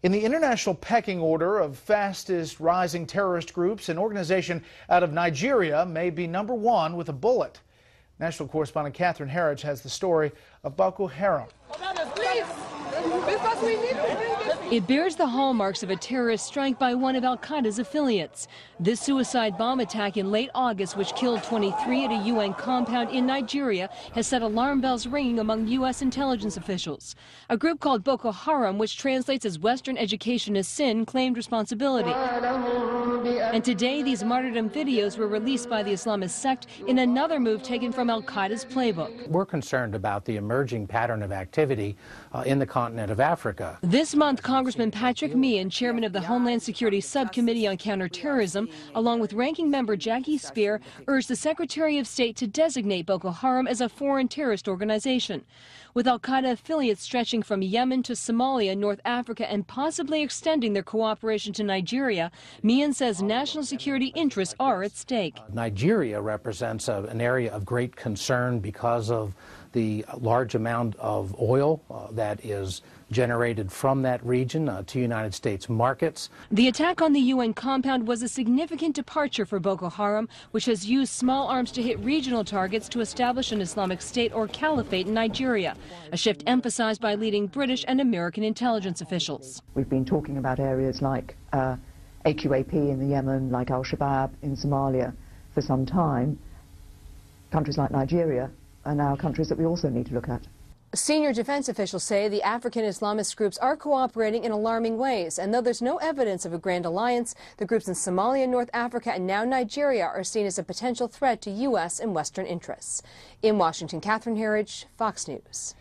In the international pecking order of fastest rising terrorist groups, an organization out of Nigeria may be #1 with a bullet. National correspondent Catherine Herridge has the story of Boko Haram. It bears the hallmarks of a terrorist strike by one of al-Qaeda's affiliates. This suicide bomb attack in late August, which killed 23 at a UN compound in Nigeria, has set alarm bells ringing among U.S. intelligence officials. A group called Boko Haram, which translates as Western education is sin, claimed responsibility. And today, these martyrdom videos were released by the Islamist sect in another move taken from al-Qaeda's playbook. We're concerned about the emerging pattern of activity in the continent of Africa. This month, Congressman Patrick Meehan, chairman of the Homeland Security Subcommittee on Counterterrorism, along with ranking member Jackie Speer, urged the Secretary of State to designate Boko Haram as a foreign terrorist organization. With al-Qaeda affiliates stretching from Yemen to Somalia, North Africa, and possibly extending their cooperation to Nigeria, Meehan says national security interests are at stake. Nigeria represents an area of great concern because of the large amount of oil that is generated from that region to United States markets. The attack on the UN compound was a significant departure for Boko Haram, which has used small arms to hit regional targets to establish an Islamic State or caliphate in Nigeria, a shift emphasized by leading British and American intelligence officials. We've been talking about areas like AQAP in the Yemen, like al-Shabaab in Somalia for some time. Countries like Nigeria are now countries that we also need to look at. Senior defense officials say the African Islamist groups are cooperating in alarming ways, and though there's no evidence of a grand alliance, the groups in Somalia, North Africa, and now Nigeria are seen as a potential threat to U.S. and Western interests. In Washington, Catherine Herridge, Fox News.